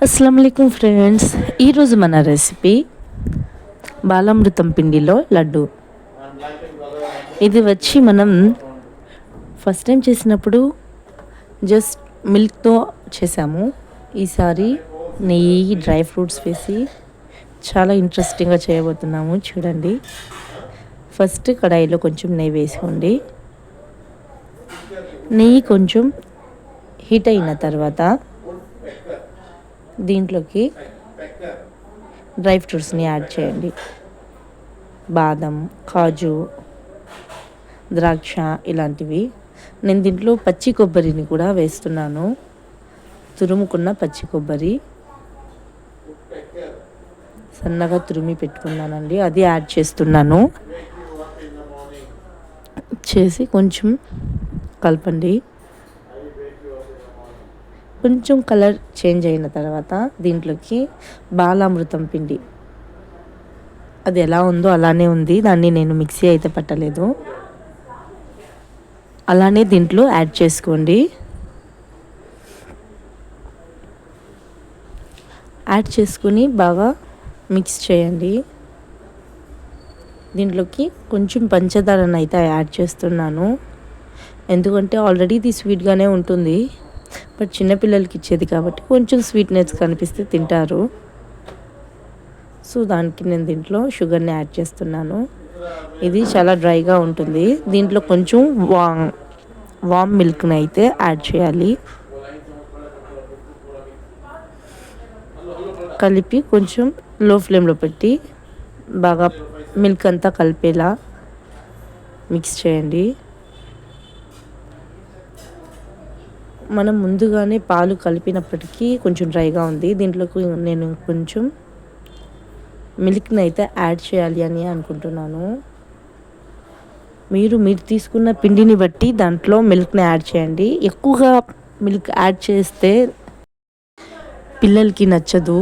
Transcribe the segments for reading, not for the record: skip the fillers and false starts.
అస్సలాముఅలైకుం friends, ఈరోజు మన recipe Balamrutham పిండిలో లడ్డు. ఇది వచ్చి మనం ఫస్ట్ టైం చేసినప్పుడు జస్ట్ మిల్క్తో చేసాము. ఈసారి నెయ్యి, డ్రై ఫ్రూట్స్ వేసి చాలా ఇంట్రెస్టింగ్గా చేయబోతున్నాము. చూడండి, ఫస్ట్ కడాయిలో కొంచెం నెయ్యి వేసుకోండి. నెయ్యి కొంచెం హీట్ అయిన తర్వాత దీంట్లోకి డ్రై ఫ్రూట్స్ని యాడ్ చేయండి. బాదం, కాజు, ద్రాక్ష ఇలాంటివి. నేను దీంట్లో పచ్చి కొబ్బరిని కూడా వేస్తున్నాను. తురుముకున్న పచ్చి కొబ్బరి సన్నగా తురిమి పెట్టుకున్నానండి, అది యాడ్ చేస్తున్నాను. చేసి కొంచెం కలపండి. కొంచెం కలర్ చేంజ్ అయిన తర్వాత దీంట్లోకి బాలామృతం పిండి, అది ఎలా ఉందో అలానే ఉంది, దాన్ని నేను మిక్సీ అయితే పట్టలేదు, అలానే దీంట్లో యాడ్ చేసుకోండి. యాడ్ చేసుకుని బాగా మిక్స్ చేయండి. దీంట్లోకి కొంచెం పంచదారను అయితే యాడ్ చేస్తున్నాను, ఎందుకంటే ఆల్రెడీ ఇది స్వీట్గానే ఉంటుంది, బట్ చిన్నపిల్లలకి ఇచ్చేది కాబట్టి కొంచెం స్వీట్నెస్ కనిపిస్తే తింటారు. సో దానికి నేను దీంట్లో షుగర్ని యాడ్ చేస్తున్నాను. ఇది చాలా డ్రైగా ఉంటుంది. దీంట్లో కొంచెం వామ్ మిల్క్ని అయితే యాడ్ చేయాలి. కలిపి కొంచెం లో ఫ్లేమ్లో పెట్టి బాగా మిల్క్ అంతా కలిపేలా మిక్స్ చేయండి. మనం ముందుగానే పాలు కలిపినప్పటికీ కొంచెం డ్రైగా ఉంది. దీంట్లోకి నేను కొంచెం మిల్క్ని అయితే యాడ్ చేయాలి అని అనుకుంటున్నాను. మీరు తీసుకున్న పిండిని బట్టి దాంట్లో మిల్క్ని యాడ్ చేయండి. ఎక్కువగా మిల్క్ యాడ్ చేస్తే పిల్లలకి నచ్చదు.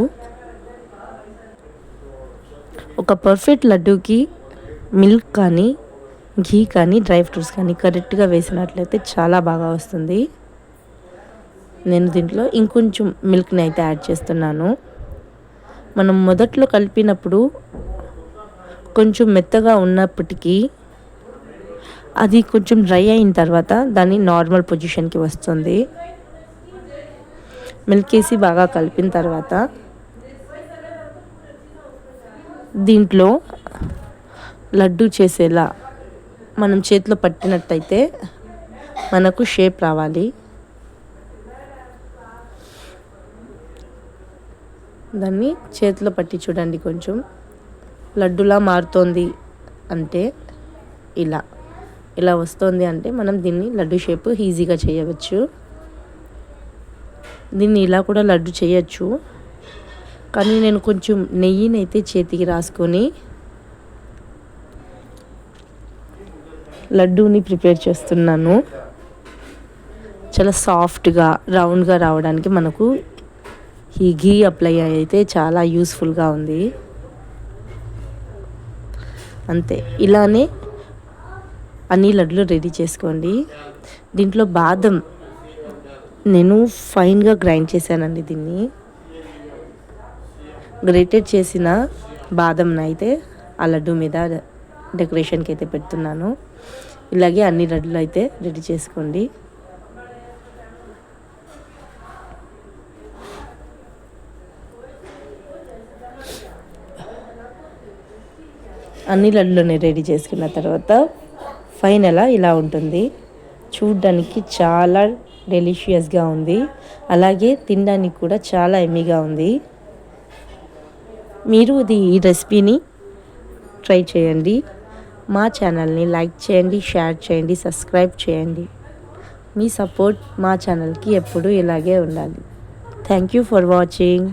ఒక పర్ఫెక్ట్ లడ్డూకి మిల్క్ కానీ, ఘీ కానీ, డ్రై ఫ్రూట్స్ కానీ కరెక్ట్గా వేసినట్లయితే చాలా బాగా వస్తుంది. నేను దీంట్లో ఇంకొంచెం మిల్క్ని అయితే యాడ్ చేస్తున్నాను. మనం మొదట్లో కలిపినప్పుడు కొంచెం మెత్తగా ఉన్నప్పటికీ అది కొంచెం డ్రై అయిన తర్వాత దాన్ని నార్మల్ పొజిషన్కి వస్తుంది. మిల్క్ వేసి బాగా కలిపిన తర్వాత దీంట్లో లడ్డు చేసేలా మనం చేతిలో పట్టినట్టయితే మనకు షేప్ రావాలి. దాన్ని చేతిలో పట్టి చూడండి, కొంచెం లడ్డులా మారుతోంది అంటే ఇలా వస్తుంది అంటే మనం దీన్ని లడ్డు షేప్ ఈజీగా చేయవచ్చు. దీన్ని ఇలా కూడా లడ్డు చేయొచ్చు, కానీ నేను కొంచెం నెయ్యిని అయితే చేతికి రాసుకొని లడ్డూని ప్రిపేర్ చేస్తున్నాను. చాలా సాఫ్ట్గా రౌండ్గా రావడానికి మనకు ఈ ఘీ అప్లై అయితే చాలా యూస్ఫుల్గా ఉంది. అంతే, ఇలానే అన్ని లడ్లు రెడీ చేసుకోండి. దీంట్లో బాదం నేను ఫైన్గా గ్రైండ్ చేశానండి. దీన్ని గ్రేటెడ్ చేసిన బాదంని అయితే ఆ లడ్డు మీద డెకరేషన్కి అయితే పెడుతున్నాను. ఇలాగే అన్ని లడ్లు అయితే రెడీ చేసుకోండి. అన్ని లడ్డులని రెడీ చేసుకున్న తర్వాత ఫైనల్ ఇలా ఉంటుంది. చూడ్డానికి చాలా డెలిషియస్గా ఉంది, అలాగే తినడానికి కూడా చాలా ఎమ్మీగా ఉంది. మీరు ఈ రెసిపీని ట్రై చేయండి. మా ఛానల్ని లైక్ చేయండి, షేర్ చేయండి, సబ్స్క్రైబ్ చేయండి. మీ సపోర్ట్ మా ఛానల్కి ఎప్పుడూ ఇలాగే ఉండాలి. Thank you for watching.